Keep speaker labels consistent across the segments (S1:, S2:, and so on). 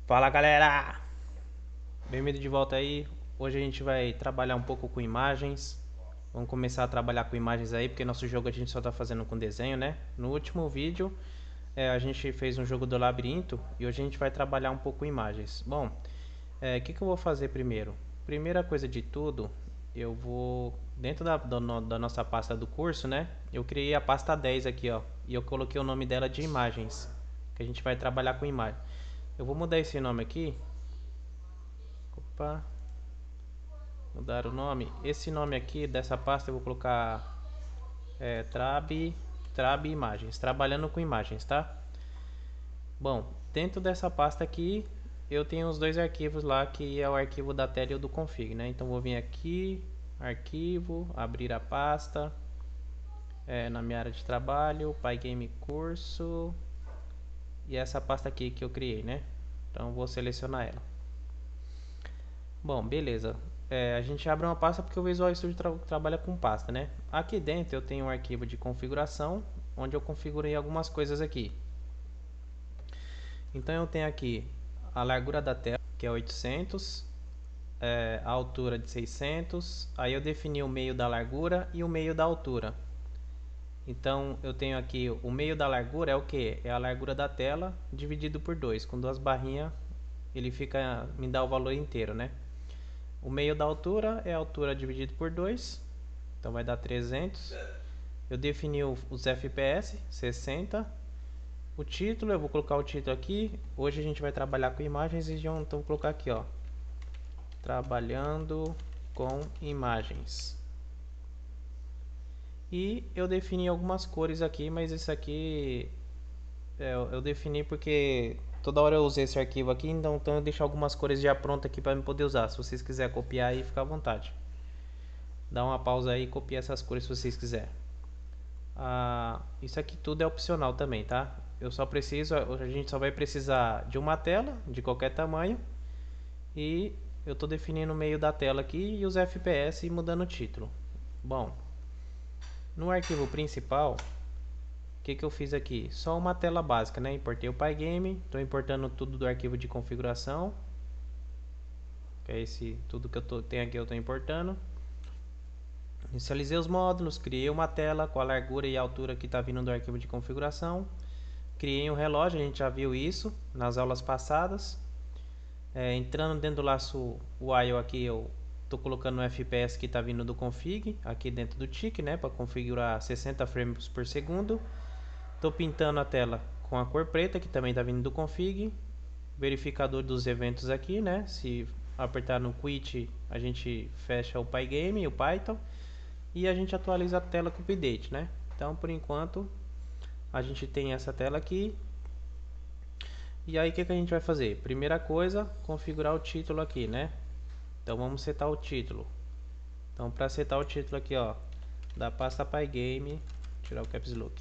S1: Fala galera, bem-vindo de volta aí. Hoje a gente vai trabalhar um pouco com imagens. Vamos começar a trabalhar com imagens aí, porque nosso jogo a gente só tá fazendo com desenho, né? No último vídeo a gente fez um jogo do labirinto e hoje a gente vai trabalhar um pouco com imagens. Bom, o que eu vou fazer primeiro? Primeira coisa de tudo, eu vou dentro da nossa pasta do curso, né? Eu criei a pasta 10 aqui, ó, e eu coloquei o nome dela de imagens, que a gente vai trabalhar com imagem. Eu vou mudar esse nome aqui. Opa, mudar o nome. Esse nome aqui dessa pasta eu vou colocar Trab Imagens, trabalhando com imagens, tá? Bom, dentro dessa pasta aqui eu tenho os dois arquivos lá, que é o arquivo da tela e o do config, né? Então vou vir aqui, arquivo, abrir a pasta, na minha área de trabalho, Pygame curso, e essa pasta aqui que eu criei, né? Então vou selecionar ela. Bom, beleza. A gente abre uma pasta porque o Visual Studio trabalha com pasta, né? Aqui dentro eu tenho um arquivo de configuração, onde eu configurei algumas coisas aqui. Então eu tenho aqui a largura da tela, que é 800, a altura de 600, aí eu defini o meio da largura e o meio da altura. Então eu tenho aqui o meio da largura é o que? É a largura da tela dividido por 2, com duas barrinhas ele me dá o valor inteiro, né? O meio da altura é a altura dividido por 2, então vai dar 300. Eu defini os FPS, 60. O título, eu vou colocar o título aqui. Hoje a gente vai trabalhar com imagens, então vou colocar aqui, ó, trabalhando com imagens. E eu defini algumas cores aqui, mas isso aqui eu defini porque toda hora eu usei esse arquivo aqui, então eu deixo algumas cores já prontas aqui para eu poder usar. Se vocês quiserem copiar aí, fica à vontade. Dá uma pausa aí e copia essas cores se vocês quiserem. Isso aqui tudo é opcional também, tá? A gente só vai precisar de uma tela de qualquer tamanho e eu estou definindo o meio da tela aqui e os FPS e mudando o título. Bom, no arquivo principal, o que eu fiz aqui? Só uma tela básica, né? Importei o Pygame, estou importando tudo do arquivo de configuração, que é tudo que tenho aqui eu estou importando. Inicializei os módulos, criei uma tela com a largura e a altura que está vindo do arquivo de configuração. Criei um relógio, a gente já viu isso nas aulas passadas. Entrando dentro do laço while aqui, eu estou colocando o FPS que está vindo do config, aqui dentro do tick, né, para configurar 60 frames por segundo. Estou pintando a tela com a cor preta, que também está vindo do config. Verificador dos eventos aqui, né, se apertar no quit, a gente fecha o Pygame e o Python. E a gente atualiza a tela com o update, né? Então, por enquanto, a gente tem essa tela aqui. E aí, o que a gente vai fazer? Primeira coisa, configurar o título aqui, né? Então, vamos setar o título. Então, para setar o título aqui, ó, da pasta Pygame, tirar o Caps Lock.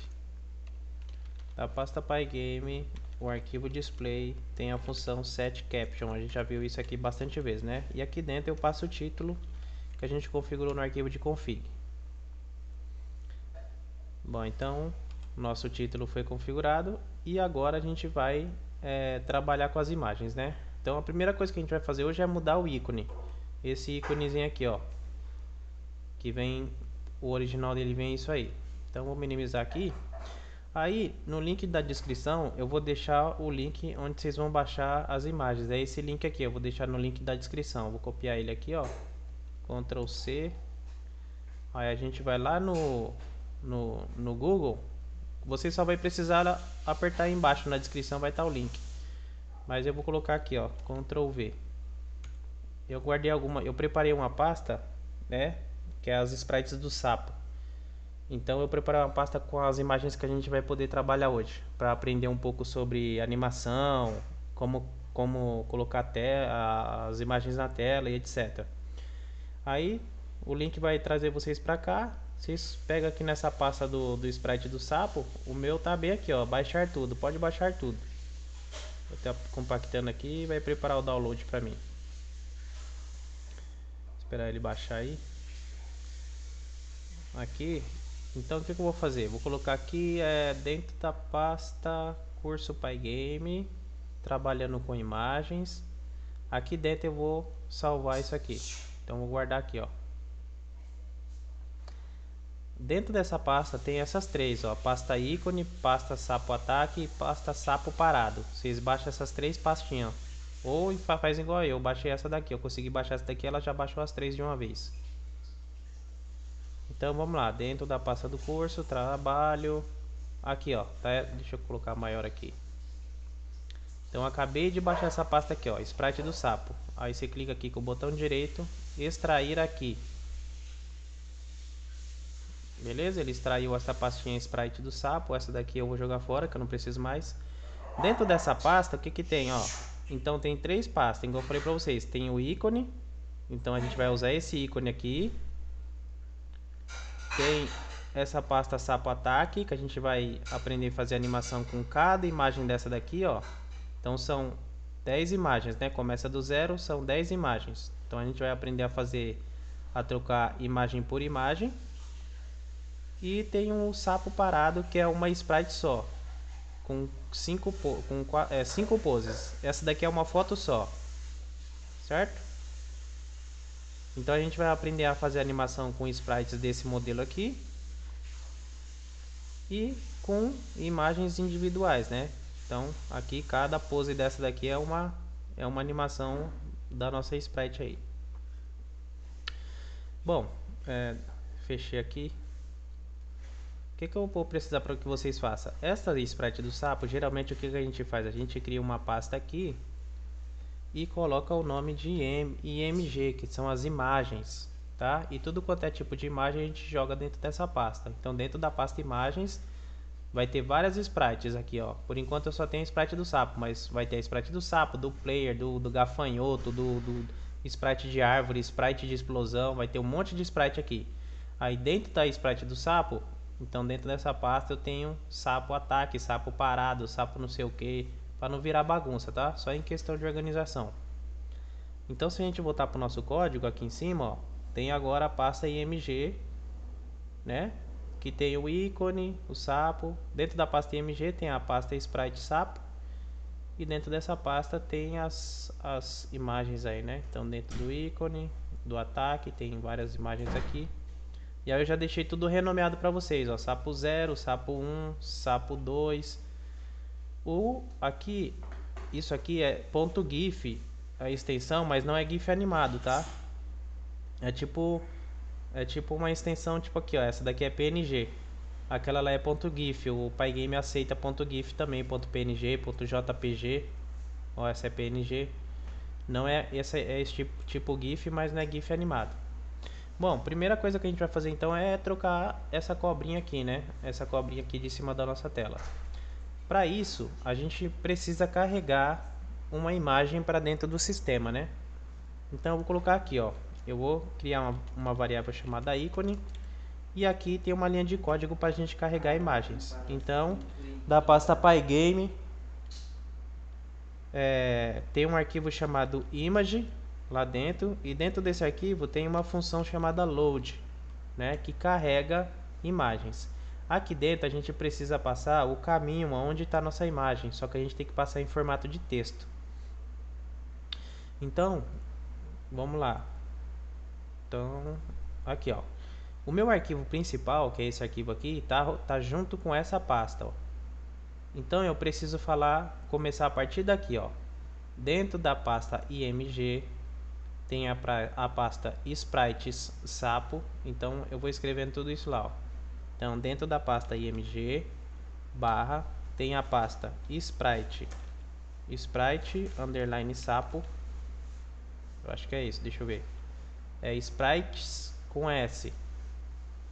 S1: Da pasta Pygame, o arquivo display tem a função set caption. A gente já viu isso aqui bastante vezes, né? E aqui dentro eu passo o título que a gente configurou no arquivo de config. Bom, então nosso título foi configurado e agora a gente vai trabalhar com as imagens, né? Então a primeira coisa que a gente vai fazer hoje é mudar o ícone. Esse íconezinho aqui, ó, que vem, o original dele vem isso aí. Então vou minimizar aqui. Aí no link da descrição eu vou deixar o link onde vocês vão baixar as imagens. É esse link aqui, eu vou deixar no link da descrição. Vou copiar ele aqui, ó, Ctrl C. Aí a gente vai lá no Google. Você só vai precisar apertar aí embaixo na descrição, vai estar o link. Mas eu vou colocar aqui, ó, Ctrl V. Eu preparei uma pasta, né, que é as sprites do sapo. Então eu preparei uma pasta com as imagens que a gente vai poder trabalhar hoje, para aprender um pouco sobre animação, como colocar as imagens na tela e etc. Aí o link vai trazer vocês para cá. Vocês pegam aqui nessa pasta do sprite do sapo. O meu tá bem aqui, ó, baixar tudo. Pode baixar tudo. Vou estar compactando aqui e vai preparar o download para mim. Esperar ele baixar aí. Aqui. Então o que eu vou fazer? Vou colocar aqui dentro da pasta curso Pygame, trabalhando com imagens. Aqui dentro eu vou salvar isso aqui. Então vou guardar aqui, ó. Dentro dessa pasta tem essas três, ó, pasta ícone, pasta sapo ataque e pasta sapo parado. Vocês baixam essas três pastinhas, ou faz igual eu baixei essa daqui, eu consegui baixar essa daqui, ela já baixou as três de uma vez. Então vamos lá, dentro da pasta do curso, trabalho, aqui ó, tá, deixa eu colocar maior aqui. Então acabei de baixar essa pasta aqui, ó, sprite do sapo. Aí você clica aqui com o botão direito, extrair aqui. Beleza? Ele extraiu essa pastinha sprite do sapo. Essa daqui eu vou jogar fora, que eu não preciso mais. Dentro dessa pasta, o que que tem, ó? Então tem três pastas, igual eu falei pra vocês. Tem o ícone. Então a gente vai usar esse ícone aqui. Tem essa pasta sapo ataque, que a gente vai aprender a fazer animação com cada imagem dessa daqui, ó. Então são 10 imagens, né? Começa do zero, são 10 imagens. Então a gente vai aprender a trocar imagem por imagem. E tem um sapo parado, que é uma sprite só, com 5 poses. Essa daqui é uma foto só, certo? Então a gente vai aprender a fazer animação com sprites desse modelo aqui e com imagens individuais, né? Então aqui cada pose dessa daqui é uma animação da nossa sprite aí. Bom, fechei aqui. O que eu vou precisar para que vocês façam? Esta sprite do sapo, geralmente o que a gente faz? A gente cria uma pasta aqui e coloca o nome de IMG, que são as imagens, tá? E tudo quanto é tipo de imagem a gente joga dentro dessa pasta. Então dentro da pasta imagens vai ter várias sprites aqui, ó. Por enquanto eu só tenho a sprite do sapo, mas vai ter a sprite do sapo, do player, do gafanhoto, do sprite de árvore, sprite de explosão, vai ter um monte de sprite aqui. Aí dentro da sprite do sapo, então dentro dessa pasta eu tenho sapo ataque, sapo parado, sapo não sei o que, para não virar bagunça, tá? Só em questão de organização. Então se a gente voltar para o nosso código aqui em cima, ó, tem agora a pasta IMG, né? Que tem o ícone, o sapo. Dentro da pasta IMG tem a pasta sprite sapo. E dentro dessa pasta tem as imagens aí, né? Então dentro do ícone, do ataque, tem várias imagens aqui. E aí eu já deixei tudo renomeado para vocês, ó, sapo 0, sapo 1, sapo 2. Aqui, isso aqui é .gif, a extensão, mas não é GIF animado, tá? É tipo uma extensão, tipo aqui, ó, essa daqui é PNG. Aquela lá é .gif, o Pygame aceita .gif também, .png, .jpg. Ó, essa é PNG. Não é, essa é esse tipo GIF, mas não é GIF animado. Bom, primeira coisa que a gente vai fazer então é trocar essa cobrinha aqui, né? Essa cobrinha aqui de cima da nossa tela. Para isso, a gente precisa carregar uma imagem para dentro do sistema, né? Então eu vou colocar aqui, ó. Eu vou criar uma variável chamada ícone. E aqui tem uma linha de código para a gente carregar imagens. Então, da pasta Pygame, tem um arquivo chamado image lá dentro, e dentro desse arquivo tem uma função chamada load, né, que carrega imagens. Aqui dentro a gente precisa passar o caminho onde está nossa imagem, só que a gente tem que passar em formato de texto. Então, vamos lá. Então, aqui ó, o meu arquivo principal, que é esse arquivo aqui, tá junto com essa pasta, ó. Então eu preciso começar a partir daqui, ó. Dentro da pasta img tem a pasta sprites sapo, então eu vou escrevendo tudo isso lá, ó. Então dentro da pasta img barra tem a pasta sprite underline sapo. Eu acho que é isso, deixa eu ver. É sprites com S.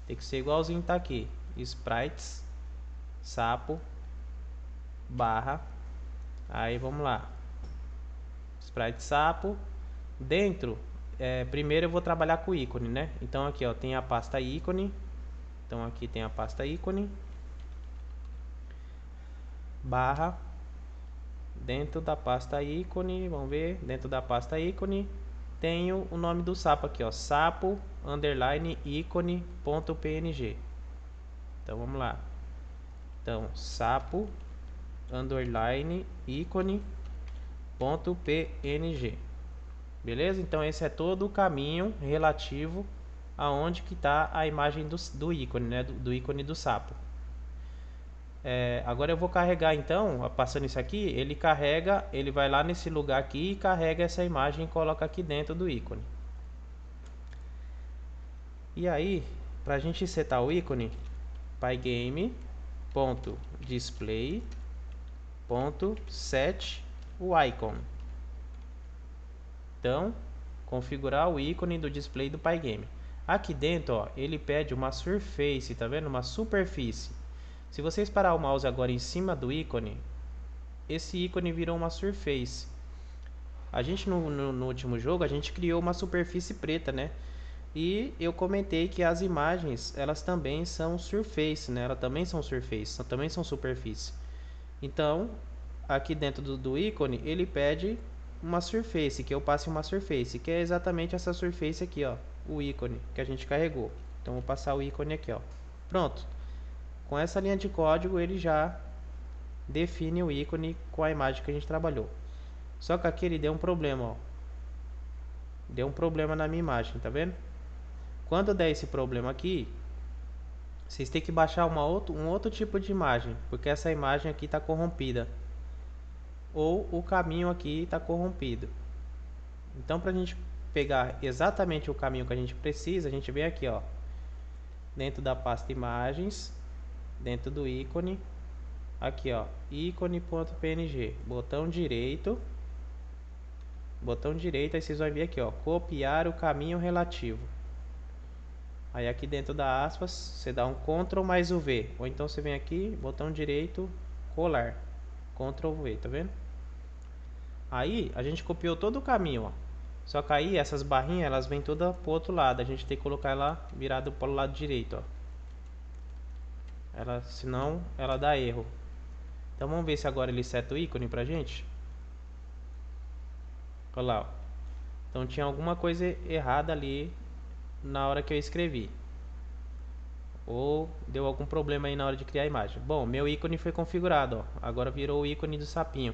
S1: Tem que ser igualzinho tá aqui. Sprites sapo barra. Aí vamos lá. Sprite sapo. Dentro, primeiro eu vou trabalhar com o ícone, né? Então aqui ó, tem a pasta ícone. Então aqui tem a pasta ícone. Barra. Dentro da pasta ícone, vamos ver. Dentro da pasta ícone tenho o nome do sapo aqui, ó. Sapo underline ícone.png. Então vamos lá. Então sapo underline ícone .png. Beleza? Então esse é todo o caminho relativo aonde que está a imagem do ícone, né? Do ícone do sapo. Agora eu vou carregar então, passando isso aqui, ele carrega, ele vai lá nesse lugar aqui e carrega essa imagem e coloca aqui dentro do ícone. E aí, para a gente setar o ícone, pygame.display.set o icon. Então, configurar o ícone do display do Pygame. Aqui dentro, ó, ele pede uma surface, tá vendo? Uma superfície. Se vocês parar o mouse agora em cima do ícone, esse ícone virou uma surface. A gente no último jogo, a gente criou uma superfície preta, né? E eu comentei que as imagens, elas também são surface, né? Elas também são surface, também são superfície. Então, aqui dentro do ícone, ele pede uma surface, que eu passe uma surface, que é exatamente essa surface aqui, ó, o ícone que a gente carregou. Então, vou passar o ícone aqui, ó. Pronto. Com essa linha de código, ele já define o ícone com a imagem que a gente trabalhou. Só que aqui ele deu um problema, ó. Deu um problema na minha imagem, tá vendo? Quando der esse problema aqui, vocês têm que baixar um outro tipo de imagem, porque essa imagem aqui está corrompida. Ou o caminho aqui está corrompido. Então, para a gente pegar exatamente o caminho que a gente precisa, a gente vem aqui, ó, dentro da pasta imagens, dentro do ícone, aqui, ó, ícone.png, botão direito, aí vocês vão ver aqui, ó, copiar o caminho relativo. Aí aqui dentro da aspas, você dá um Ctrl mais o V, ou então você vem aqui, botão direito, colar, Ctrl V, tá vendo? Aí a gente copiou todo o caminho, ó. Só que aí essas barrinhas, elas vêm todas pro outro lado. A gente tem que colocar ela virada para o lado direito, ó. Senão ela dá erro. Então vamos ver se agora ele seta o ícone pra gente. Olha lá, ó. Então tinha alguma coisa errada ali na hora que eu escrevi. Ou deu algum problema aí na hora de criar a imagem. Bom, meu ícone foi configurado, ó. Agora virou o ícone do sapinho.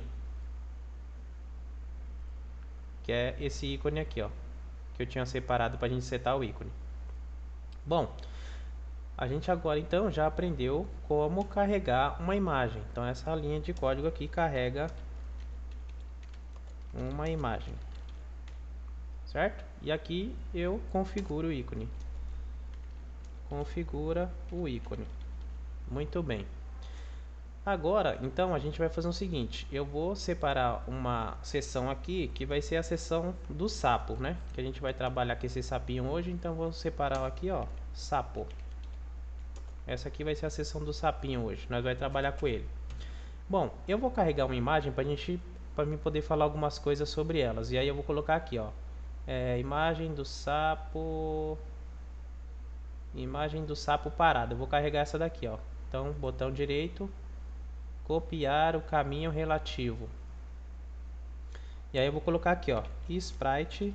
S1: Que é esse ícone aqui, ó, que eu tinha separado para a gente setar o ícone. Bom, a gente agora então já aprendeu como carregar uma imagem. Então essa linha de código aqui carrega uma imagem, certo? E aqui eu configuro o ícone. Configura o ícone. Muito bem. Agora, então, a gente vai fazer o seguinte. Eu vou separar uma seção aqui, que vai ser a seção do sapo, né? Que a gente vai trabalhar com esse sapinho hoje. Então, vou separar aqui, ó, sapo. Essa aqui vai ser a seção do sapinho hoje. Nós vamos trabalhar com ele. Bom, eu vou carregar uma imagem para mim poder falar algumas coisas sobre elas. E aí eu vou colocar aqui, ó, imagem do sapo... Imagem do sapo parado. Eu vou carregar essa daqui, ó. Então, botão direito... Copiar o caminho relativo. E aí eu vou colocar aqui, ó, sprite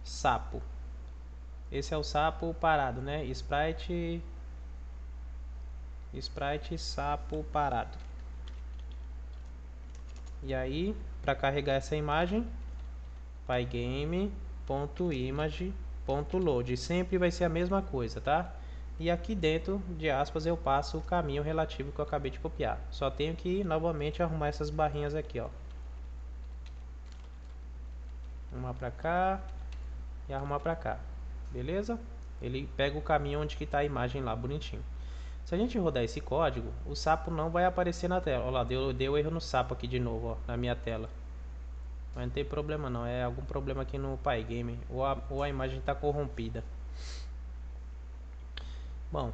S1: sapo. Esse é o sapo parado, né? Sprite sapo parado. E aí, para carregar essa imagem, pygame.image.load. Sempre vai ser a mesma coisa, tá? E aqui dentro de aspas eu passo o caminho relativo que eu acabei de copiar. Só tenho que novamente arrumar essas barrinhas aqui, ó. Arrumar pra cá e arrumar pra cá. Beleza? Ele pega o caminho onde que tá a imagem lá, bonitinho. Se a gente rodar esse código, o sapo não vai aparecer na tela. Olha lá, deu erro no sapo aqui de novo, ó, na minha tela. Mas não tem problema não, é algum problema aqui no Pygame. Ou a imagem está corrompida. Bom,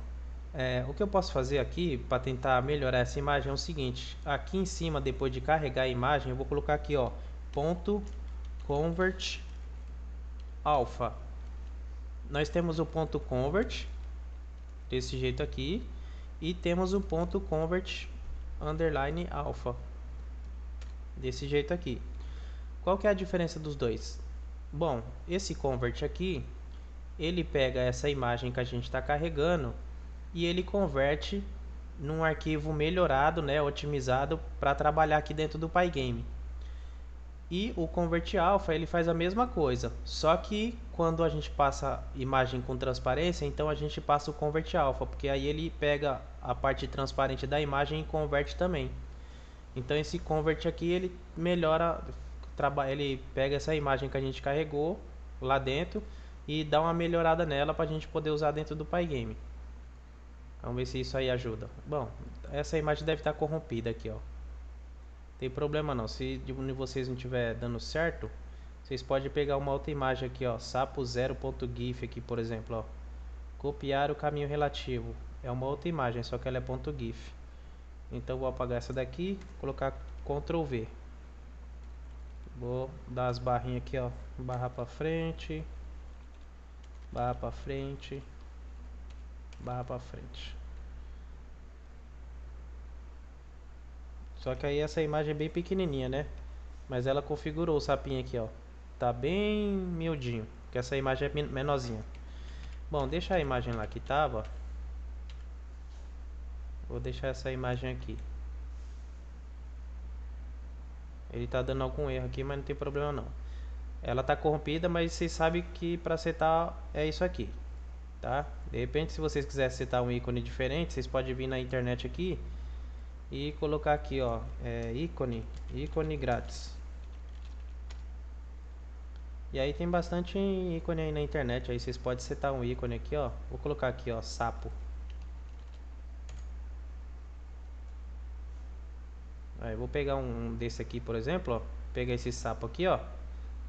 S1: o que eu posso fazer aqui para tentar melhorar essa imagem é o seguinte. Aqui em cima, depois de carregar a imagem, eu vou colocar aqui, ó, ponto convert alpha. Nós temos o ponto convert desse jeito aqui e temos o ponto convert underline alpha desse jeito aqui. Qual que é a diferença dos dois? Bom, esse convert aqui, ele pega essa imagem que a gente está carregando e ele converte num arquivo melhorado, né, otimizado para trabalhar aqui dentro do Pygame. E o Convert Alpha ele faz a mesma coisa, só que quando a gente passa imagem com transparência, então a gente passa o Convert Alpha, porque aí ele pega a parte transparente da imagem e converte também. Então esse Convert aqui ele melhora, ele pega essa imagem que a gente carregou lá dentro e dá uma melhorada nela para a gente poder usar dentro do Pygame. Vamos ver se isso aí ajuda. Bom, essa imagem deve estar corrompida aqui, ó. Tem problema não, se de vocês não estiver dando certo, vocês podem pegar uma outra imagem aqui, ó, sapo0.gif aqui, por exemplo, ó. Copiar o caminho relativo. É uma outra imagem, só que ela é .gif. Então vou apagar essa daqui, colocar Ctrl V. Vou dar as barrinhas aqui, ó, barra para frente, barra para frente, barra para frente. Só que aí essa imagem é bem pequenininha, né? Mas ela configurou o sapinho aqui, ó. Tá bem miudinho, porque essa imagem é menorzinha. Bom, deixa a imagem lá que tava. Vou deixar essa imagem aqui. Ele tá dando algum erro aqui, mas não tem problema não. Ela tá corrompida, mas vocês sabem que para setar é isso aqui, tá? De repente, se vocês quiserem setar um ícone diferente, vocês podem vir na internet aqui e colocar aqui, ó, ícone grátis. E aí tem bastante ícone aí na internet, aí vocês podem setar um ícone aqui, ó. Vou colocar aqui, ó, sapo. Aí vou pegar um desse aqui, por exemplo, ó. Pegar esse sapo aqui, ó.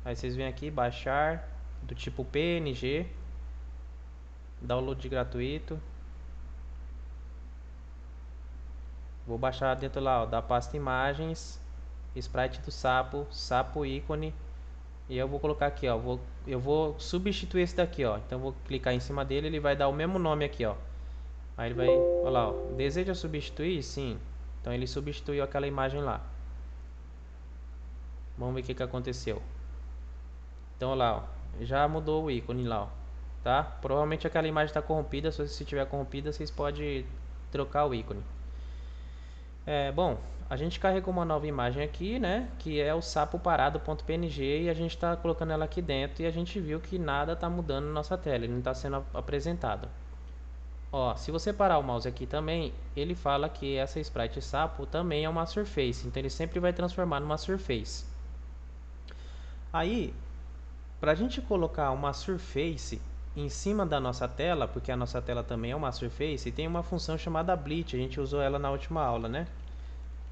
S1: Aí vocês vêm aqui, baixar, do tipo PNG. Download gratuito. Vou baixar dentro lá, ó, da pasta imagens, sprite do sapo, sapo ícone. E eu vou colocar aqui, ó, eu vou substituir esse daqui, ó. Então eu vou clicar em cima dele, ele vai dar o mesmo nome aqui, ó. Aí ele vai, olha lá, ó, deseja substituir? Sim. Então ele substituiu aquela imagem lá. Vamos ver o que aconteceu. Então olha lá, ó, já mudou o ícone lá, ó, tá? Provavelmente aquela imagem está corrompida, se estiver corrompida, vocês podem trocar o ícone. Bom, a gente carregou uma nova imagem aqui, né? Que é o sapo parado.png e a gente está colocando ela aqui dentro e a gente viu que nada está mudando na nossa tela, ele não está sendo apresentado. Ó, se você parar o mouse aqui também, ele fala que essa sprite sapo também é uma surface, então ele sempre vai transformar numa surface. Aí, para a gente colocar uma surface em cima da nossa tela, porque a nossa tela também é uma surface, tem uma função chamada bleach, a gente usou ela na última aula, né?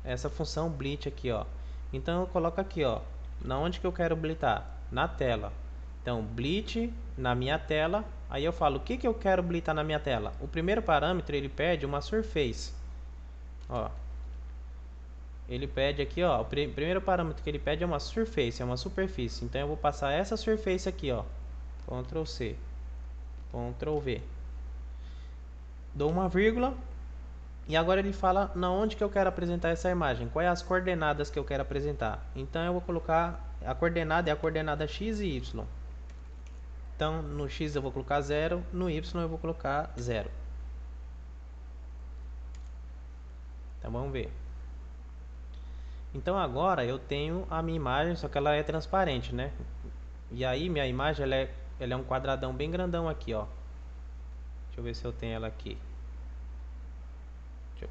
S1: Essa função bleach aqui, ó. Então eu coloco aqui, ó, na onde que eu quero blitar? Na tela. Então, bleach na minha tela. Aí eu falo, o que que eu quero blitar na minha tela? O primeiro parâmetro, ele pede uma surface. Ó. Ele pede aqui, ó, o primeiro parâmetro que ele pede é uma surface, é uma superfície. Então eu vou passar essa surface aqui, ó. Ctrl C. Ctrl V. Dou uma vírgula. E agora ele fala na onde que eu quero apresentar essa imagem, quais as coordenadas que eu quero apresentar. Então eu vou colocar a coordenada é a coordenada x e y. Então no x eu vou colocar 0, no y eu vou colocar 0. Então vamos ver. Então agora eu tenho a minha imagem, só que ela é transparente, né? E aí minha imagem ela é um quadradão bem grandão aqui, ó. Deixa eu ver se eu tenho ela aqui.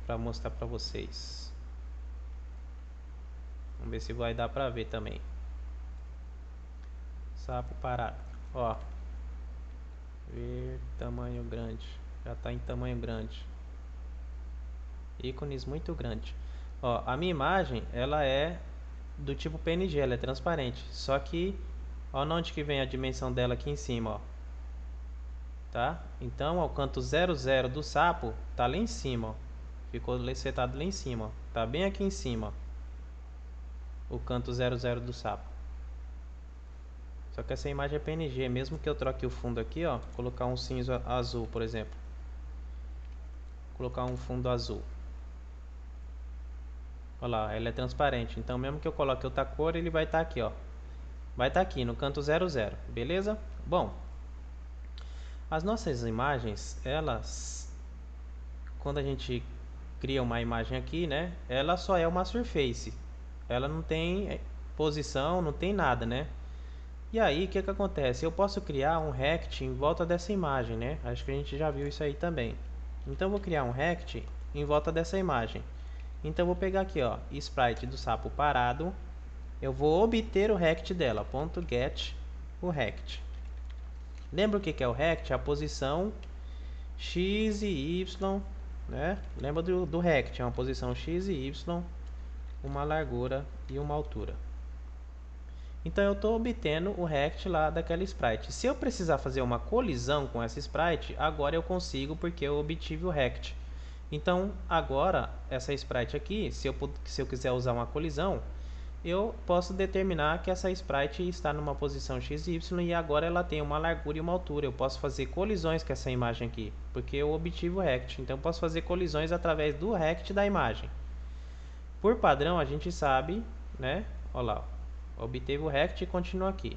S1: Para mostrar para vocês. Vamos ver se vai dar para ver também. Sapo parado. Ó. Ver tamanho grande. Já está em tamanho grande. Ícones muito grande. Ó, a minha imagem, ela é do tipo PNG, ela é transparente. Só que, ó, onde que vem a dimensão dela aqui em cima, ó. Tá? Então, ó, o canto 00 do sapo tá lá em cima, ó. Ficou setado lá em cima, ó. Tá bem aqui em cima, ó. O canto 00 do sapo. Só que essa imagem é PNG, mesmo que eu troque o fundo aqui, ó, colocar um cinza azul, por exemplo. Colocar um fundo azul. Olha lá, ela é transparente. Então, mesmo que eu coloque outra cor, ele vai estar aqui, ó. Vai estar aqui no canto 00, beleza? Bom, as nossas imagens, elas, quando a gente cria uma imagem aqui, né? Ela só é uma surface. Ela não tem posição, não tem nada, né? E aí, o que que acontece? Eu posso criar um rect em volta dessa imagem, né? Acho que a gente já viu isso aí também. Então, eu vou criar um rect em volta dessa imagem. Então, eu vou pegar aqui, ó, sprite do sapo parado. Eu vou obter o rect dela, .get o rect. Lembra o que que é o rect? A posição x e y, né? Lembra do rect, é uma posição x e y, uma largura e uma altura. Então eu estou obtendo o rect lá daquela sprite. Se eu precisar fazer uma colisão com essa sprite, agora eu consigo porque eu obtive o rect. Então agora essa sprite aqui, se eu quiser usar uma colisão, eu posso determinar que essa sprite está numa posição x e y e agora ela tem uma largura e uma altura. Eu posso fazer colisões com essa imagem aqui, porque eu obtive o rect. Então eu posso fazer colisões através do rect da imagem. Por padrão a gente sabe, né? Olha lá, obteve o rect e continua aqui.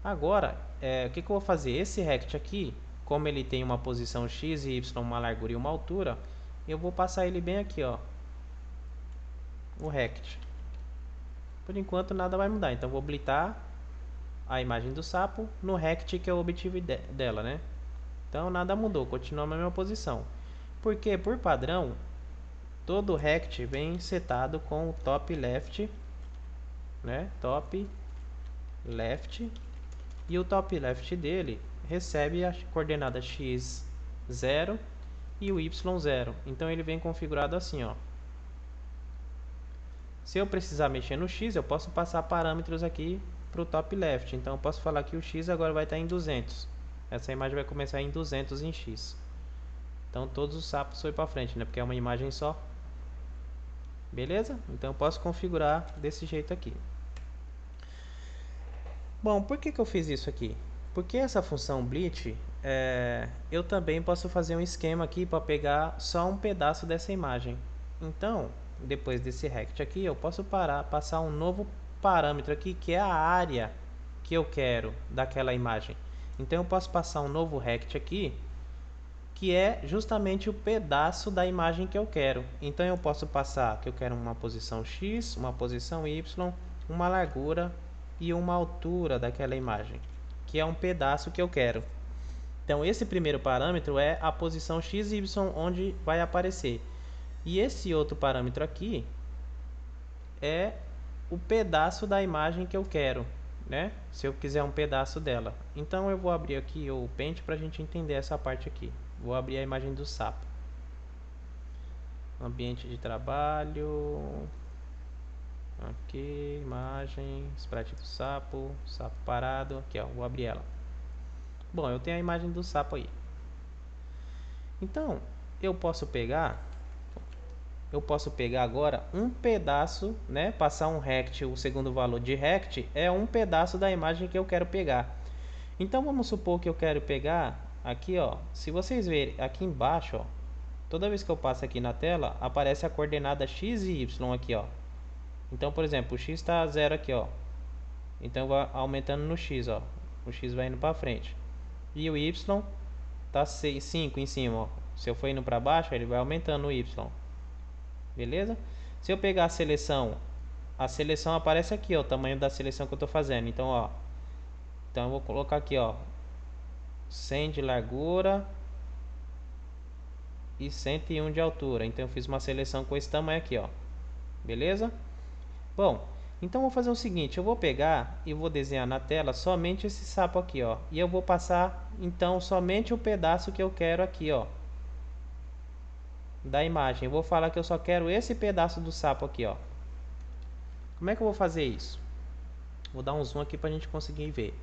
S1: Agora, o que eu vou fazer? Esse rect aqui, como ele tem uma posição x e y, uma largura e uma altura, eu vou passar ele bem aqui, ó, o rect. Por enquanto nada vai mudar, então vou habilitar a imagem do sapo no rect que eu obtive dela, né? Então nada mudou, continua na mesma posição. Porque por padrão, todo rect vem setado com o top left, né? Top left, e o top left dele recebe a coordenada x 0 e o y 0. Então ele vem configurado assim, ó. Se eu precisar mexer no x, eu posso passar parâmetros aqui para o top left. Então eu posso falar que o x agora vai estar em 200. Essa imagem vai começar em 200 em x. Então todos os sapos foi para frente, né? Porque é uma imagem só. Beleza? Então eu posso configurar desse jeito aqui. Bom, por que eu fiz isso aqui? Porque essa função bleach, eu também posso fazer um esquema aqui para pegar só um pedaço dessa imagem. Então, depois desse rect aqui, eu posso passar um novo parâmetro aqui, que é a área que eu quero daquela imagem. Então, eu posso passar um novo rect aqui, que é justamente o pedaço da imagem que eu quero. Então, eu posso passar que eu quero uma posição x, uma posição y, uma largura e uma altura daquela imagem, que é um pedaço que eu quero. Então, esse primeiro parâmetro é a posição x e y onde vai aparecer. E esse outro parâmetro aqui é o pedaço da imagem que eu quero, né? Se eu quiser um pedaço dela. Então eu vou abrir aqui o Paint para a gente entender essa parte aqui. Vou abrir a imagem do sapo. Ambiente de trabalho. Aqui, imagem, sprite do sapo, sapo parado. Aqui, ó, vou abrir ela. Bom, eu tenho a imagem do sapo aí. Então, eu posso pegar agora um pedaço, né? Passar um rect, o segundo valor de rect é um pedaço da imagem que eu quero pegar. Então vamos supor que eu quero pegar aqui, ó. Se vocês verem aqui embaixo, ó, toda vez que eu passo aqui na tela, aparece a coordenada x e y aqui, ó. Então, por exemplo, o x está 0 aqui, ó. Então vai aumentando no x, ó. O x vai indo para frente. E o y tá 5 em cima, ó. Se eu for indo para baixo, ele vai aumentando o y. Beleza? Se eu pegar a seleção aparece aqui, ó, o tamanho da seleção que eu estou fazendo. Então, ó, então eu vou colocar aqui, ó, 100 de largura e 101 de altura. Então eu fiz uma seleção com esse tamanho aqui, ó. Beleza? Bom, então eu vou fazer o seguinte, eu vou pegar e vou desenhar na tela somente esse sapo aqui, ó. E eu vou passar então somente o pedaço que eu quero aqui, ó, da imagem. Eu vou falar que eu só quero esse pedaço do sapo aqui, ó. Como é que eu vou fazer isso? Vou dar um zoom aqui para a gente conseguir ver.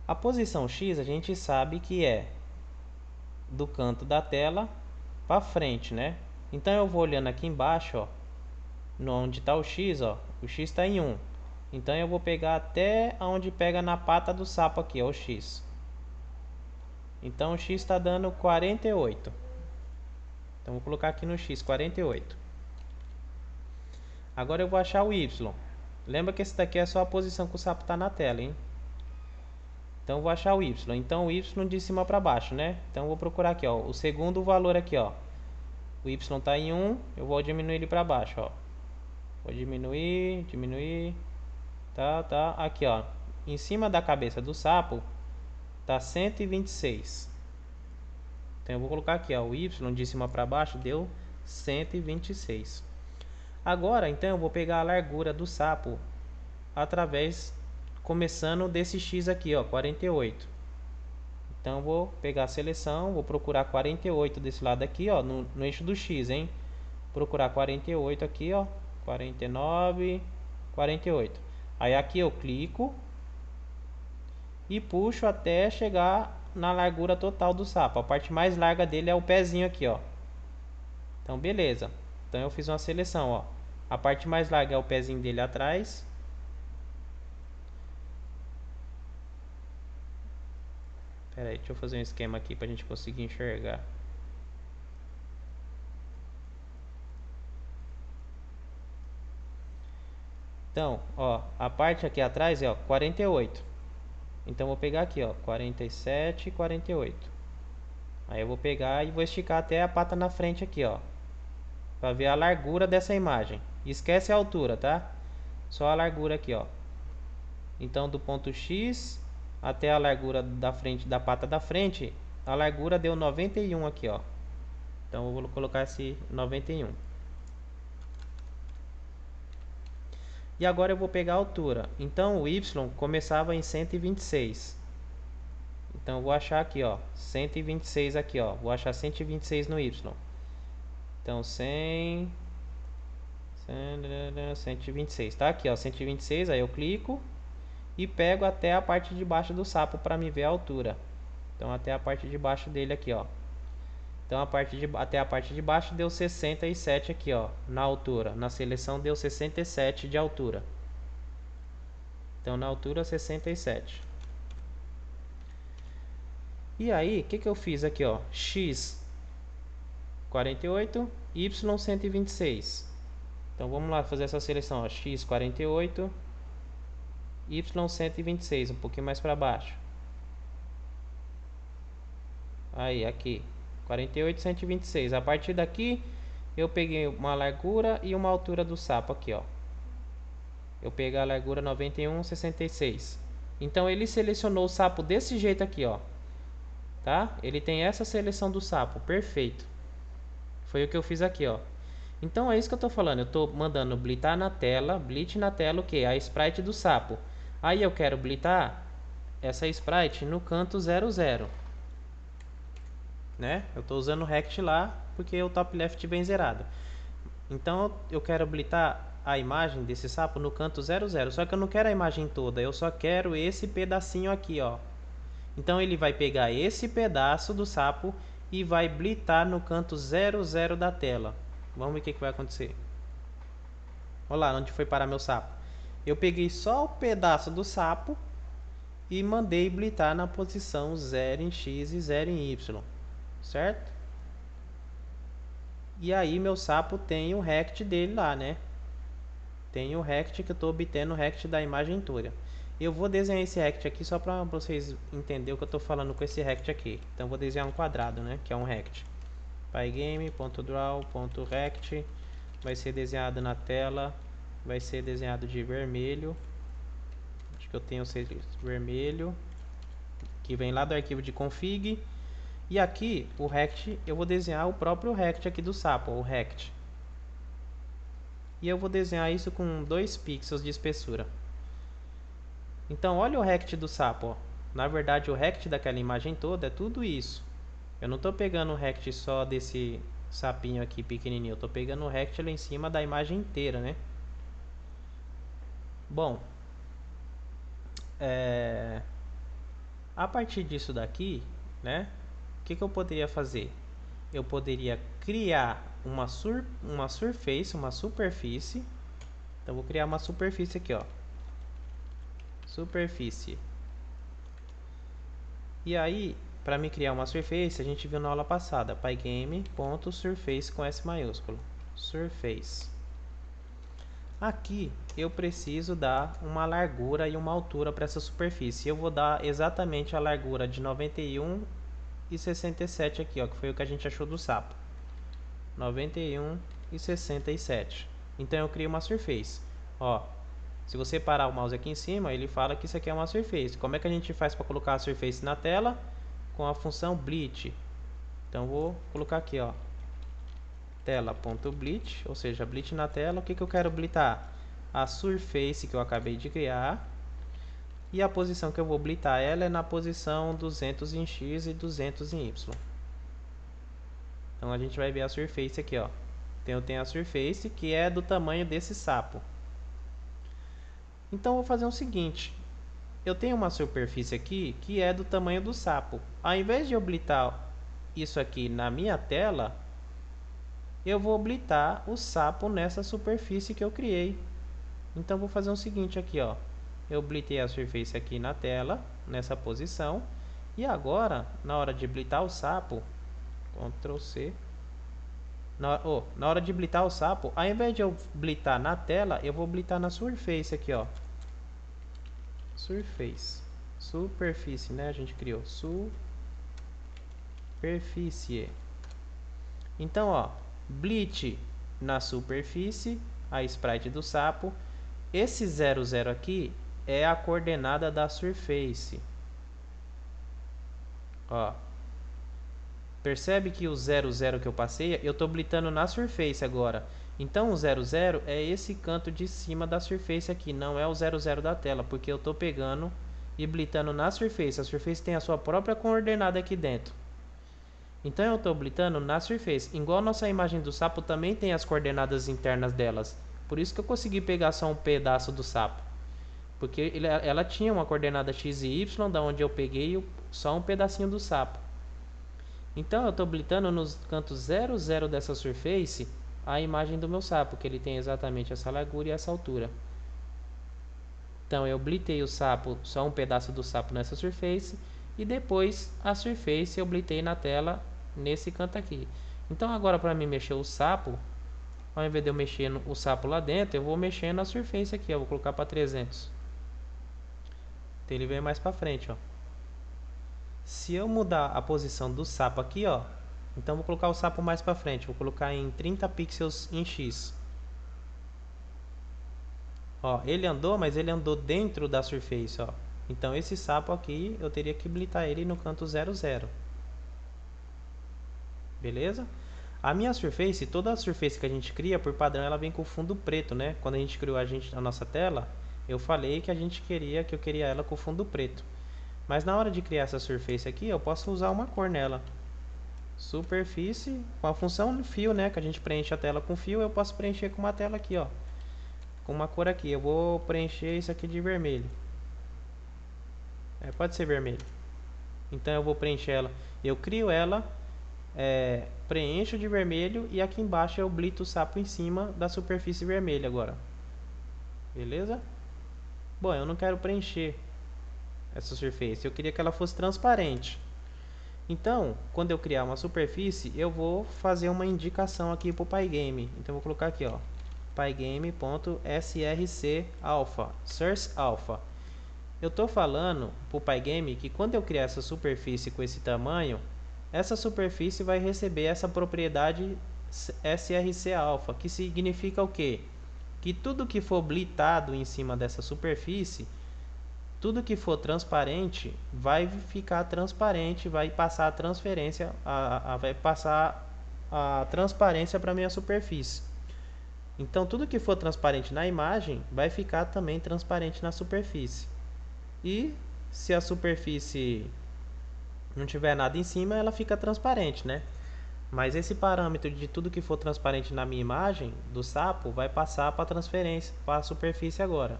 S1: A posição X a gente sabe que é do canto da tela para frente, né? Então eu vou olhando aqui embaixo, ó, onde está o X, ó, o X está em 1. Então eu vou pegar até onde pega na pata do sapo aqui, ó, o X. Então o X está dando 48. Então vou colocar aqui no X 48. Agora eu vou achar o Y. Lembra que esse daqui é só a posição que o sapo está na tela, hein? Então eu vou achar o Y. Então o Y de cima para baixo, né? Então eu vou procurar aqui, ó, o segundo valor aqui, ó. O y está em 1, eu vou diminuir ele para baixo, ó. Vou diminuir, tá, aqui, ó. Em cima da cabeça do sapo tá 126. Então eu vou colocar aqui, ó, o y de cima para baixo deu 126. Agora, então eu vou pegar a largura do sapo começando desse x aqui, ó, 48. Então eu vou pegar a seleção, vou procurar 48 desse lado aqui, ó, no eixo do x, hein? Procurar 48 aqui, ó, 49, 48. Aí aqui eu clico e puxo até chegar na largura total do sapo. A parte mais larga dele é o pezinho aqui, ó. Então beleza. Então eu fiz uma seleção, ó. A parte mais larga é o pezinho dele atrás. Pera aí, deixa eu fazer um esquema aqui pra gente conseguir enxergar. Então, ó, a parte aqui atrás é, ó, 48. Então, vou pegar aqui, ó, 47 e 48. Aí eu vou pegar e vou esticar até a pata na frente aqui, ó. Pra ver a largura dessa imagem. Esquece a altura, tá? Só a largura aqui, ó. Então, do ponto X até a largura da frente, da pata da frente, a largura deu 91 aqui, ó. Então, eu vou colocar esse 91. E agora eu vou pegar a altura. Então o y começava em 126. Então eu vou achar aqui, ó, 126 aqui, ó. Vou achar 126 no y. Então 100, 126, tá aqui, ó, 126. Aí eu clico e pego até a parte de baixo do sapo para me ver a altura. Então até a parte de baixo dele aqui, ó. Então até a parte de baixo deu 67 aqui, ó, na altura. Na seleção deu 67 de altura. Então na altura 67. E aí, o que eu fiz aqui, ó? X 48, Y 126. Então vamos lá fazer essa seleção, ó. X 48, Y 126, um pouquinho mais para baixo. Aí, aqui. 48, 126. A partir daqui, eu peguei uma largura e uma altura do sapo aqui, ó. Eu peguei a largura 91, 66. Então, ele selecionou o sapo desse jeito aqui, ó. Tá? Ele tem essa seleção do sapo. Perfeito. Foi o que eu fiz aqui, ó. Então, é isso que eu tô falando. Eu tô mandando blitar na tela. Blit na tela o quê? A sprite do sapo. Aí, eu quero blitar essa sprite no canto 00. Né? Eu estou usando o Rect lá porque o top left vem zerado. Então eu quero blitar a imagem desse sapo no canto 00. Só que eu não quero a imagem toda, eu só quero esse pedacinho aqui, ó. Então ele vai pegar esse pedaço do sapo e vai blitar no canto 00 da tela. Vamos ver o que vai acontecer. Olha lá onde foi parar meu sapo. Eu peguei só o pedaço do sapo e mandei blitar na posição 0 em X e 0 em Y. Certo? E aí meu sapo tem o rect dele lá, né? Tem o rect que eu estou obtendo o rect da imagem toda. Eu vou desenhar esse rect aqui só para vocês entenderem o que eu estou falando com esse rect aqui. Então vou desenhar um quadrado, né? Que é um rect. Pygame.draw.rect vai ser desenhado na tela. Vai ser desenhado de vermelho. Acho que eu tenho vermelho. Que vem lá do arquivo de config. E aqui, o rect, eu vou desenhar o próprio rect aqui do sapo, o rect. E eu vou desenhar isso com 2 pixels de espessura. Então, olha o rect do sapo, ó. Na verdade, o rect daquela imagem toda é tudo isso. Eu não estou pegando o rect só desse sapinho aqui pequenininho. Eu estou pegando o rect lá em cima da imagem inteira, né? Bom, a partir disso daqui, né? O que eu poderia fazer? Eu poderia criar uma superfície. Então vou criar uma superfície aqui, ó. Superfície. E aí, para me criar uma surface, a gente viu na aula passada, pygame.surface com S maiúsculo. Surface. Aqui eu preciso dar uma largura e uma altura para essa superfície. Eu vou dar exatamente a largura de 91 e 67 aqui, ó, que foi o que a gente achou do sapo. 91,67. Então eu crio uma surface. Ó, se você parar o mouse aqui em cima, ele fala que isso aqui é uma surface. Como é que a gente faz para colocar a surface na tela? Com a função bleed. Então vou colocar aqui, ó, tela.bleed, ou seja, bleed na tela. O que eu quero blitar? A surface que eu acabei de criar. E a posição que eu vou blitar ela é na posição 200 em X e 200 em Y. Então a gente vai ver a surface aqui, ó. Então eu tenho a surface que é do tamanho desse sapo. Então eu vou fazer o seguinte. Eu tenho uma superfície aqui que é do tamanho do sapo. Ao invés de eu blitar isso aqui na minha tela, eu vou blitar o sapo nessa superfície que eu criei. Então vou fazer o seguinte aqui, ó. Eu blitei a surface aqui na tela, nessa posição. E agora, na hora de blitar o sapo, Ctrl C. Na hora de blitar o sapo, ao invés de eu blitar na tela, eu vou blitar na surface aqui, ó. Surface. Superfície, né? A gente criou. Superfície. Então, ó. Blit na superfície, a sprite do sapo. Esse 00 aqui é a coordenada da surface. Ó. Percebe que o 00 que eu passei, eu estou blitando na surface agora. Então o 00 é esse canto de cima da surface aqui, não é o 00 da tela, porque eu estou pegando e blitando na surface. A surface tem a sua própria coordenada aqui dentro. Então eu estou blitando na surface. Igual a nossa imagem do sapo também tem as coordenadas internas delas. Por isso que eu consegui pegar só um pedaço do sapo. Porque ela tinha uma coordenada x e y, da onde eu peguei só um pedacinho do sapo. Então eu estou blitando nos cantos 0, 0 dessa surface a imagem do meu sapo, que ele tem exatamente essa largura e essa altura. Então eu blitei o sapo, só um pedaço do sapo nessa surface, e depois a surface eu blitei na tela nesse canto aqui. Então agora para mim mexer o sapo, ao invés de eu mexer o sapo lá dentro, eu vou mexer na surface aqui, eu vou colocar para 300. Então ele vem mais para frente, ó. Se eu mudar a posição do sapo aqui, ó, então vou colocar o sapo mais para frente, vou colocar em 30 pixels em X. Ó, ele andou, mas ele andou dentro da surface, ó. Então esse sapo aqui, eu teria que blitar ele no canto 00. Beleza? A minha surface, toda a surface que a gente cria, por padrão, ela vem com fundo preto, né? Quando a gente criou a nossa tela, eu falei que eu queria ela com fundo preto. Mas na hora de criar essa surface aqui, eu posso usar uma cor nela. Superfície, com a função fio, né? Que a gente preenche a tela com fio, eu posso preencher com uma tela aqui, ó. Com uma cor aqui. Eu vou preencher isso aqui de vermelho. Pode ser vermelho. Então eu vou preencher ela. Eu crio ela, preencho de vermelho e aqui embaixo eu blito o sapo em cima da superfície vermelha agora. Beleza? Bom, eu não quero preencher essa surface, eu queria que ela fosse transparente. Então, quando eu criar uma superfície, eu vou fazer uma indicação aqui para o Pygame. Então, eu vou colocar aqui, ó, pygame.src_alpha, source alpha. Eu estou falando para o Pygame que quando eu criar essa superfície com esse tamanho, essa superfície vai receber essa propriedade src_alpha, que significa o quê? Que tudo que for blitado em cima dessa superfície, tudo que for transparente vai ficar transparente, vai passar a transferência, vai passar a transparência para a minha superfície. Então tudo que for transparente na imagem vai ficar também transparente na superfície. E se a superfície não tiver nada em cima, ela fica transparente, né? Mas esse parâmetro de tudo que for transparente na minha imagem do sapo vai passar para a transferência, para a superfície agora.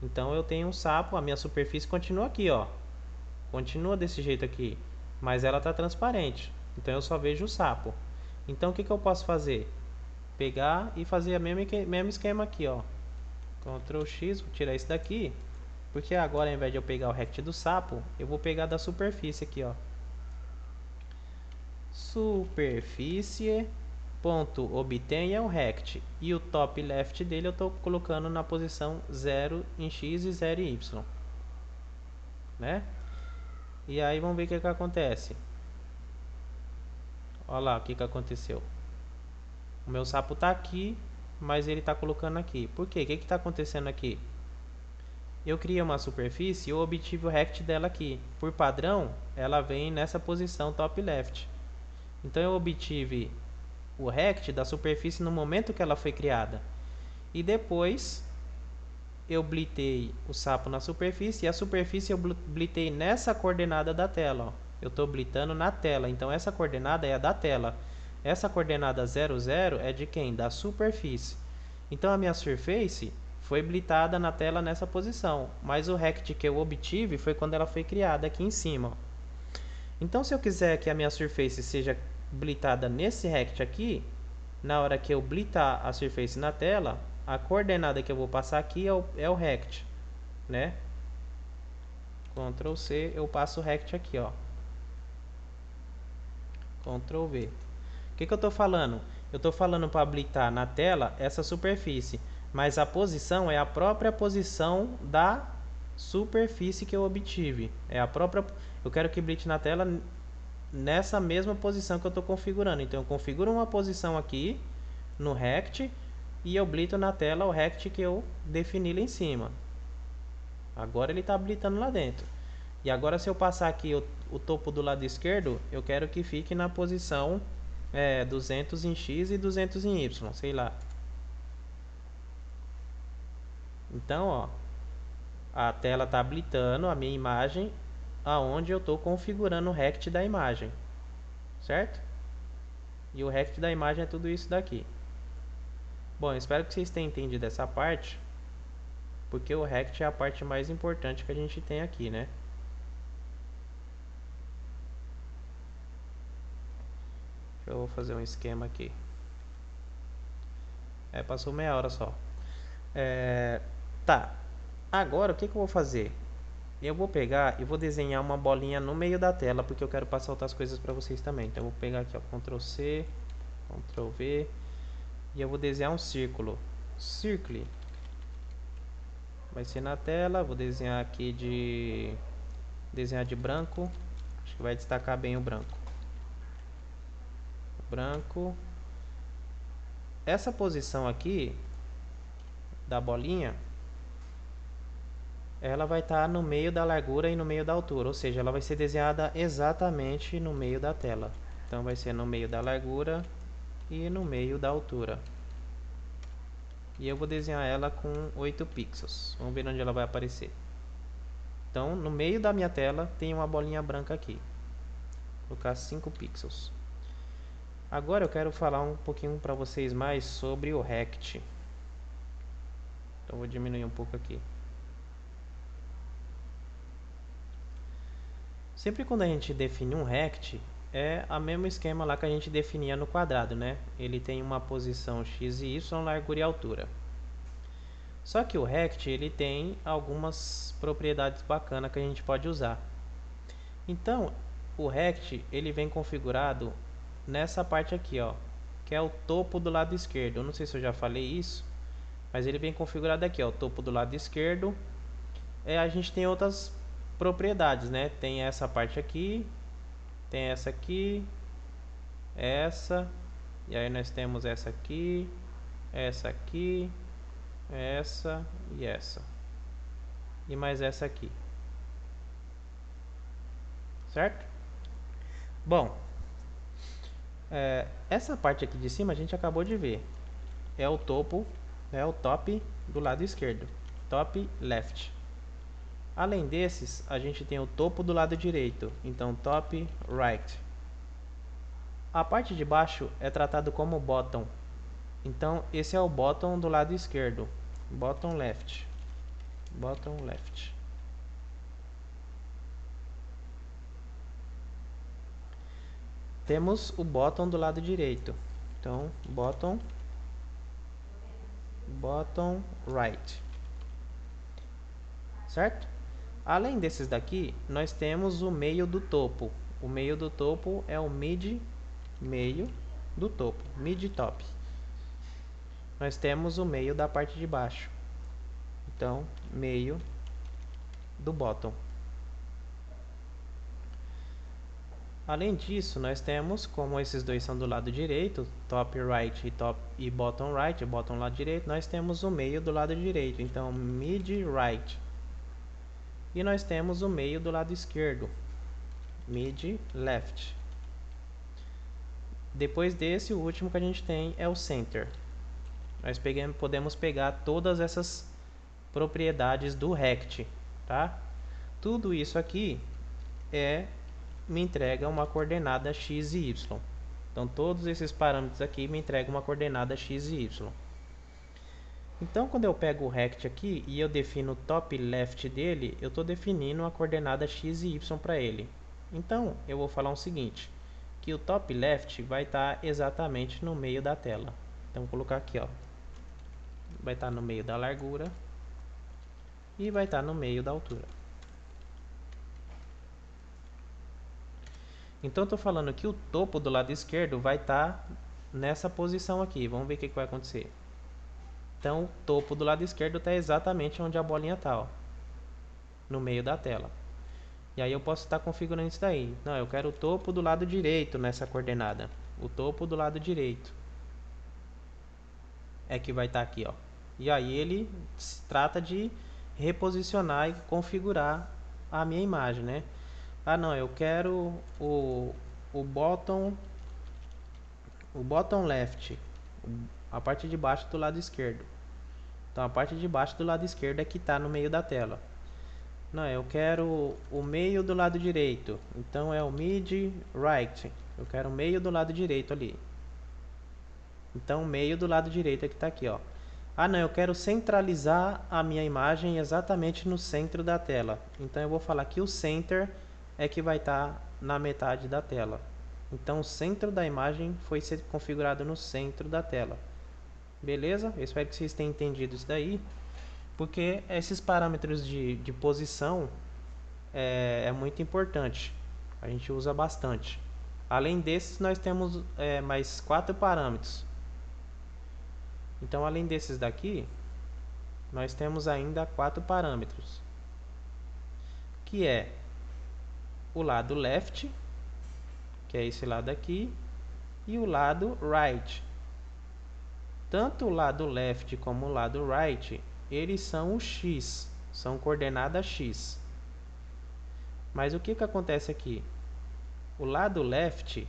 S1: Então eu tenho um sapo, a minha superfície continua aqui, ó. Continua desse jeito aqui, mas ela está transparente. Então eu só vejo o sapo. Então o que eu posso fazer? Pegar e fazer o mesmo esquema aqui, ó. Ctrl X, vou tirar isso daqui, porque agora ao invés de eu pegar o rect do sapo, eu vou pegar da superfície aqui, ó. Superfície ponto obtém é o rect e o top left dele eu estou colocando na posição 0 em x e 0 em y, né? E aí vamos ver o que acontece. Olha lá o que aconteceu. O meu sapo está aqui, mas ele está colocando aqui. Por quê? O que está acontecendo aqui? Eu criei uma superfície e eu obtive o rect dela aqui. Por padrão, ela vem nessa posição top left. Então eu obtive o rect da superfície no momento que ela foi criada. E depois eu blitei o sapo na superfície e a superfície eu blitei nessa coordenada da tela. Ó. Eu estou blitando na tela, então essa coordenada é a da tela. Essa coordenada 00 é de quem? Da superfície. Então a minha surface foi blitada na tela nessa posição, mas o rect que eu obtive foi quando ela foi criada aqui em cima. Então se eu quiser que a minha surface seja blitada nesse rect aqui, na hora que eu blitar a surface na tela, a coordenada que eu vou passar aqui é o rect, né? Ctrl C, eu passo o rect aqui, ó. Ctrl V. O que eu estou falando? Eu estou falando para blitar na tela essa superfície, mas a posição é a própria posição da superfície que eu obtive. É a própria. Eu quero que blite na tela nessa mesma posição que eu estou configurando. Então eu configuro uma posição aqui no rect e eu blito na tela o rect que eu defini lá em cima. Agora ele está blitando lá dentro. E agora se eu passar aqui o topo do lado esquerdo, eu quero que fique na posição 200 em X e 200 em Y, sei lá. Então, ó, a tela está habilitando a minha imagem aonde eu estou configurando o rect da imagem, certo? E o rect da imagem é tudo isso daqui. Bom, eu espero que vocês tenham entendido essa parte, porque o rect é a parte mais importante que a gente tem aqui, né? Eu vou fazer um esquema aqui. Passou meia hora só. Tá. Agora, o que eu vou fazer? Eu vou pegar e vou desenhar uma bolinha no meio da tela, porque eu quero passar outras coisas para vocês também. Então, eu vou pegar aqui, ó, Ctrl C, Ctrl V, e eu vou desenhar um círculo. Circle. Vai ser na tela, vou desenhar aqui desenhar de branco. Acho que vai destacar bem o branco. Branco. Essa posição aqui da bolinha, ela vai estar no meio da largura e no meio da altura, ou seja, ela vai ser desenhada exatamente no meio da tela. Então vai ser no meio da largura e no meio da altura. E eu vou desenhar ela com 8 pixels. Vamos ver onde ela vai aparecer. Então, no meio da minha tela tem uma bolinha branca aqui. Vou colocar 5 pixels. Agora eu quero falar um pouquinho para vocês mais sobre o rect. Então vou diminuir um pouco aqui. Sempre quando a gente define um rect, é o mesmo esquema lá que a gente definia no quadrado, né? Ele tem uma posição x e y, largura e altura. Só que o rect ele tem algumas propriedades bacanas que a gente pode usar. Então, o rect ele vem configurado nessa parte aqui, ó, que é o topo do lado esquerdo. Eu não sei se eu já falei isso, mas ele vem configurado aqui, ó, o topo do lado esquerdo. A gente tem outras propriedades, né? Tem essa parte aqui, tem essa aqui, essa, e aí nós temos essa aqui, essa e essa, e mais essa aqui, certo? Bom, essa parte aqui de cima a gente acabou de ver, é o topo, é o top do lado esquerdo, top left. Além desses, a gente tem o topo do lado direito, então top right. A parte de baixo é tratado como bottom, então esse é o bottom do lado esquerdo, bottom left, bottom left. Temos o bottom do lado direito, então bottom, bottom right, certo? Além desses daqui, nós temos o meio do topo. O meio do topo é o mid, meio do topo, mid top. Nós temos o meio da parte de baixo, então meio do bottom. Além disso, nós temos, como esses dois são do lado direito, top right e bottom right, bottom lado direito, nós temos o meio do lado direito, então mid right. E nós temos o meio do lado esquerdo, mid left. Depois desse, o último que a gente tem é o center. Nós podemos pegar todas essas propriedades do rect, tá? Tudo isso aqui me entrega uma coordenada x e y. Então todos esses parâmetros aqui me entregam uma coordenada x e y. Então quando eu pego o rect aqui e eu defino o top left dele, eu estou definindo a coordenada x e y para ele. Então eu vou falar o seguinte, que o top left vai estar exatamente no meio da tela. Então vou colocar aqui, ó, vai estar no meio da largura e vai estar no meio da altura. Então estou falando que o topo do lado esquerdo vai estar nessa posição aqui. Vamos ver o que vai acontecer. Então o topo do lado esquerdo está exatamente onde a bolinha está, no meio da tela. E aí eu posso estar configurando isso daí. Não, eu quero o topo do lado direito nessa coordenada. O topo do lado direito é que vai estar aqui, ó. E aí ele se trata de reposicionar e configurar a minha imagem, né? Ah, não, eu quero o bottom left, a parte de baixo do lado esquerdo. Então a parte de baixo do lado esquerdo é que está no meio da tela. Não, eu quero o meio do lado direito. Então é o mid right. Eu quero o meio do lado direito ali. Então o meio do lado direito é que está aqui, ó. Ah, não, eu quero centralizar a minha imagem exatamente no centro da tela. Então eu vou falar que o center é que vai estar na metade da tela. Então o centro da imagem foi ser configurado no centro da tela. Beleza? Eu espero que vocês tenham entendido isso daí. Porque esses parâmetros de posição é muito importante. A gente usa bastante. Além desses, nós temos mais 4 parâmetros. Então, além desses daqui, nós temos ainda 4 parâmetros. Que é o lado left, que é esse lado aqui, e o lado right. Tanto o lado left como o lado right, eles são o x, são coordenada x. Mas o que acontece aqui? O lado left,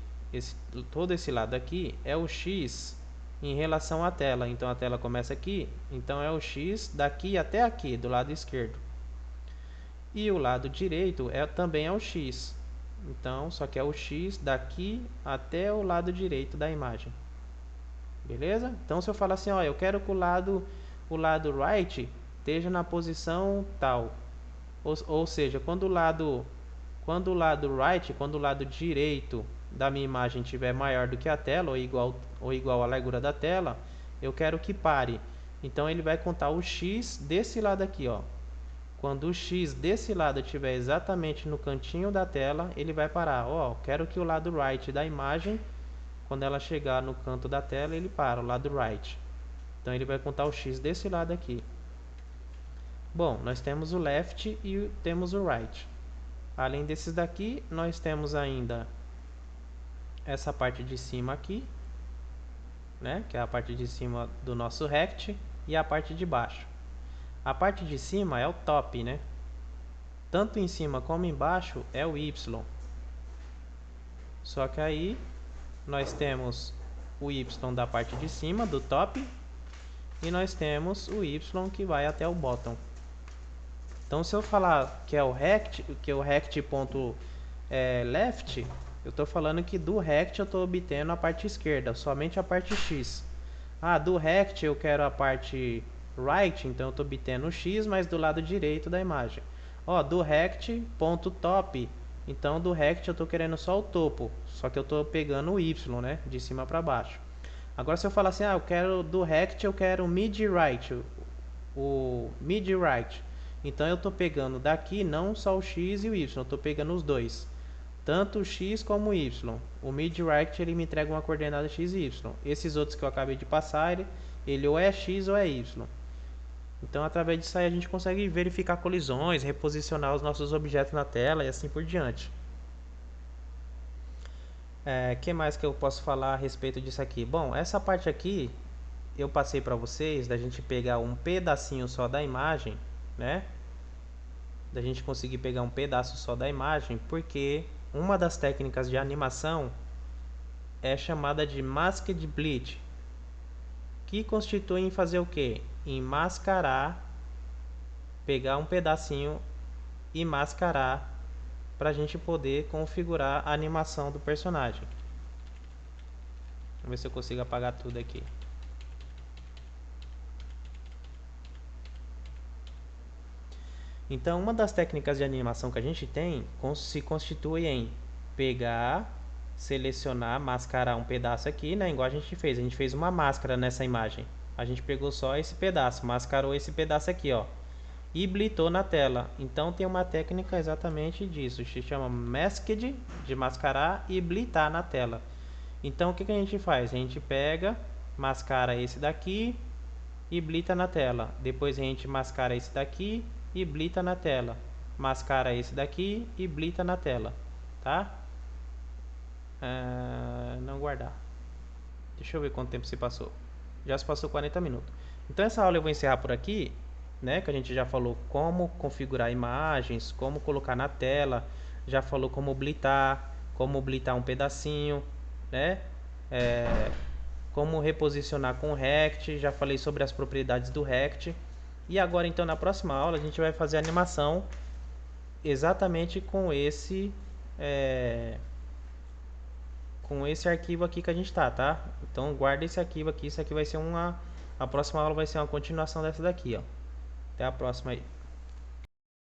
S1: todo esse lado aqui, é o x em relação à tela. Então a tela começa aqui, então é o x daqui até aqui, do lado esquerdo. E o lado direito também é o x. Então, só que é o x daqui até o lado direito da imagem. Beleza? Então se eu falar assim, ó, eu quero que o lado right esteja na posição tal. Ou seja, quando o lado direito da minha imagem estiver maior do que a tela, ou igual à largura da tela, eu quero que pare. Então ele vai contar o x desse lado aqui, ó. Quando o x desse lado estiver exatamente no cantinho da tela, ele vai parar. Ó, quero que o lado right da imagem, quando ela chegar no canto da tela, ele para, o lado right. Então ele vai contar o x desse lado aqui. Bom, nós temos o left e temos o right. Além desses daqui, nós temos ainda essa parte de cima aqui, né, que é a parte de cima do nosso rect, e a parte de baixo. A parte de cima é o top, né? Tanto em cima como embaixo é o y. Só que aí nós temos o y da parte de cima, do top, e nós temos o y que vai até o bottom. Então se eu falar que é o rect ponto left, eu estou falando que do rect eu estou obtendo a parte esquerda, somente a parte x. Ah, do rect eu quero a parte right, então eu estou obtendo o x, mas do lado direito da imagem. Ó, do rect ponto top, então do rect eu estou querendo só o topo, só que eu estou pegando o y, né, de cima para baixo. Agora se eu falar assim, ah, eu quero do rect, eu quero mid right, o mid right. Então eu estou pegando daqui não só o x e o y, eu estou pegando os dois, tanto o x como o y. O mid right ele me entrega uma coordenada x e y. Esses outros que eu acabei de passar, ele ou é x ou é y. Então através disso aí a gente consegue verificar colisões, reposicionar os nossos objetos na tela e assim por diante. Que mais que eu posso falar a respeito disso aqui? Bom, essa parte aqui eu passei para vocês da gente pegar um pedacinho só da imagem, né? Da gente conseguir pegar um pedaço só da imagem, porque uma das técnicas de animação é chamada de Masked Bleed, que constitui em fazer o que? Em mascarar, pegar um pedacinho e mascarar para a gente poder configurar a animação do personagem. Vamos ver se eu consigo apagar tudo aqui. Então, uma das técnicas de animação que a gente tem se constitui em pegar, selecionar, mascarar um pedaço aqui, né? Igual a gente fez. A gente fez uma máscara nessa imagem. A gente pegou só esse pedaço, mascarou esse pedaço aqui, ó, e blitou na tela. Então, tem uma técnica exatamente disso. Se chama Masked, de mascarar, e blitar na tela. Então, o que a gente faz? A gente pega, mascara esse daqui e blita na tela. Depois a gente mascara esse daqui e blita na tela. Mascara esse daqui e blita na tela, tá? Não guardar. Deixa eu ver quanto tempo se passou. Já se passou 40 minutos. Então essa aula eu vou encerrar por aqui, né? Que a gente já falou como configurar imagens, como colocar na tela, já falou como blitar um pedacinho, né? Como reposicionar com o Rect, já falei sobre as propriedades do Rect. E agora então na próxima aula a gente vai fazer a animação exatamente com esse arquivo aqui que a gente tá? Então guarda esse arquivo aqui, isso aqui vai ser a próxima aula vai ser uma continuação dessa daqui, ó. Até a próxima aí.